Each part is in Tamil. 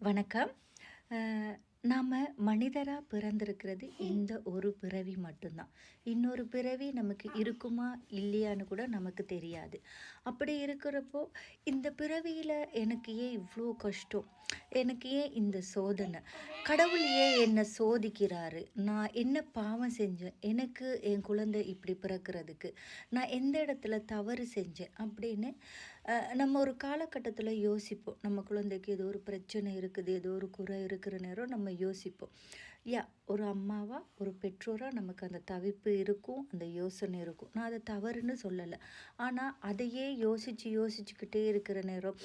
வணக்கம். நாம் மனிதராக பிறந்திருக்கிறது இந்த ஒரு பிறவி மட்டும்தான். இன்னொரு பிறவி நமக்கு இருக்குமா இல்லையான்னு கூட நமக்கு தெரியாது. அப்படி இருக்கிறப்போ இந்த பிறவியில் எனக்கு ஏன் இவ்வளோ கஷ்டம், எனக்கு ஏன் இந்த சோதனை, கடவுள் ஏன் என்னை சோதிக்கிறாரு, நான் என்ன பாவம் செஞ்சேன் எனக்கு என் குழந்தை இப்படி பிறக்கிறதுக்கு, நான் எந்த இடத்துல தவறு செஞ்சேன் அப்படின்னு நம்ம ஒரு காலகட்டத்தில் யோசிப்போம். நம்ம குழந்தைக்கு ஏதோ ஒரு பிரச்சனை இருக்குது, ஏதோ ஒரு குறை இருக்கிற நேரம் நம்ம யோசிப்போம். ஒரு அம்மாவா ஒரு பெற்றோராக நமக்கு அந்த தவிப்பு இருக்கும், அந்த யோசனை இருக்கும். நான் அதை தவறுன்னு சொல்லலை. ஆனால் அதையே யோசிச்சுக்கிட்டே இருக்கிற நேரம்,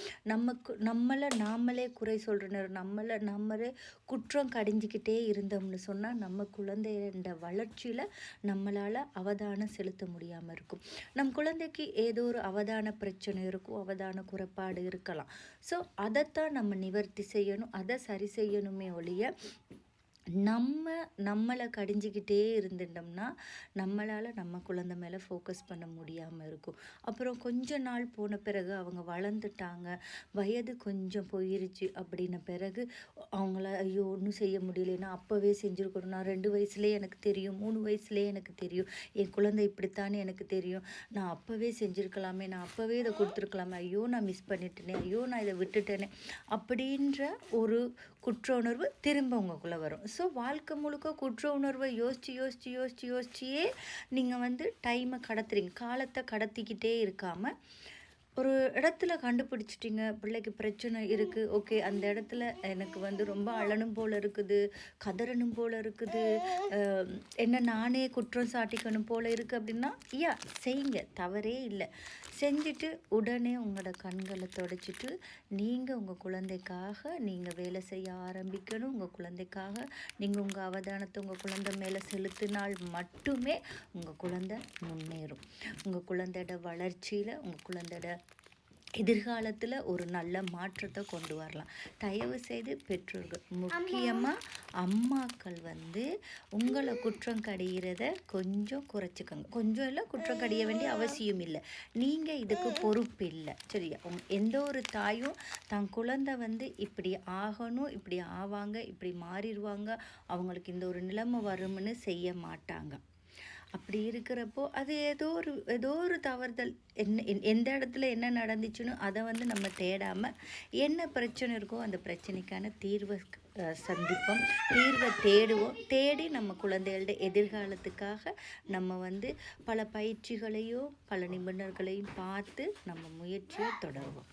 நம்மளை நாமளே குறை சொல்கிற நேரம், நம்மளே குற்றம் கடிஞ்சிக்கிட்டே இருந்தோம்னு சொன்னால் நம்ம குழந்தையோட வளர்ச்சியில் நம்மளால் அவதானம் செலுத்த முடியாமல் இருக்கும். நம் குழந்தைக்கு ஏதோ ஒரு அவதான பிரச்சனை இருக்கும், அவதான குறைபாடு இருக்கலாம். ஸோ அதைத்தான் நம்ம நிவர்த்தி செய்யணும், அதை சரி செய்யணுமே ஒழிய நம்மளை கடிஞ்சிக்கிட்டே இருந்துட்டோம்னா நம்மளால் நம்ம குழந்தை மேலே ஃபோக்கஸ் பண்ண முடியாமல் இருக்கும். அப்புறம் கொஞ்ச நாள் போன பிறகு அவங்க வளர்ந்துட்டாங்க, வயது கொஞ்சம் போயிருச்சு அப்படின்ன பிறகு அவங்கள ஐயோ ஒன்றும் செய்ய முடியலைன்னா அப்போவே செஞ்சுருக்கணும், நான் 2 வயசுலேயே எனக்கு தெரியும், 3 வயசுலேயே எனக்கு தெரியும், என் குழந்தை இப்படித்தானே எனக்கு தெரியும், நான் அப்போவே செஞ்சுருக்கலாமே, நான் அப்போவே இதை கொடுத்துருக்கலாமே, ஐயோ நான் மிஸ் பண்ணிட்டேனே, ஐயோ நான் இதை விட்டுட்டேனே அப்படின்ற ஒரு குற்ற உணர்வு திரும்ப உங்களுக்குள்ளே வரும். ஸோ வாழ்க்கை முழுக்க குற்ற உணர்வை யோசிச்சியே நீங்கள் டைமை கடத்துறீங்க, காலத்தை கடத்திக்கிட்டே இருக்காமல் ஒரு இடத்துல கண்டுபிடிச்சிட்டிங்க, பிள்ளைக்கு பிரச்சனை இருக்குது, ஓகே அந்த இடத்துல எனக்கு ரொம்ப அழணும் போல் இருக்குது, கதறணும் போல் இருக்குது, என்ன நானே குற்றம் சாட்டிக்கணும் போல் இருக்குது அப்படின்னா செய்யுங்க, தவறே இல்லை. செஞ்சுட்டு உடனே உங்களோட கண்களை தொடச்சிட்டு நீங்கள் உங்கள் குழந்தைக்காக நீங்கள் வேலை செய்ய ஆரம்பிக்கணும். உங்கள் குழந்தைக்காக நீங்கள் உங்கள் அவதானத்தை உங்கள் குழந்தை மேலே செலுத்தினால் மட்டுமே உங்கள் குழந்தை முன்னேறும். உங்கள் குழந்தையோட வளர்ச்சியில் உங்கள் குழந்தையோட எதிர்காலத்தில் ஒரு நல்ல மாற்றத்தை கொண்டு வரலாம். தயவு செய்து பெற்றோர்கள், முக்கியமாக அம்மாக்கள் உங்களை குற்றம் கடிகிறத கொஞ்சம் குறைச்சிக்கோங்க. கொஞ்சம் இல்லை, குற்றம் கடிய வேண்டிய அவசியம் இல்லை, நீங்கள் இதுக்கு பொறுப்பு இல்லை, சரியா? எந்த ஒரு தாயும் தன் குழந்தை இப்படி ஆகணும், இப்படி ஆவாங்க, இப்படி மாறிடுவாங்க, அவங்களுக்கு இந்த ஒரு நிலைமை வரும்னு செய்ய மாட்டாங்க. அப்படி இருக்கிறப்போ அது ஏதோ ஒரு தவறுதல், எந்த இடத்துல என்ன நடந்துச்சுன்னு அதை நம்ம தேடாமல் என்ன பிரச்சனை இருக்கோ அந்த பிரச்சனைக்கான தீர்வை சந்திப்போம், தீர்வை தேடி நம்ம குழந்தைகளோட எதிர்காலத்துக்காக நம்ம பல பயிற்சிகளையோ பல நிபுணர்களையும் பார்த்து நம்ம முயற்சியை தொடருவோம்.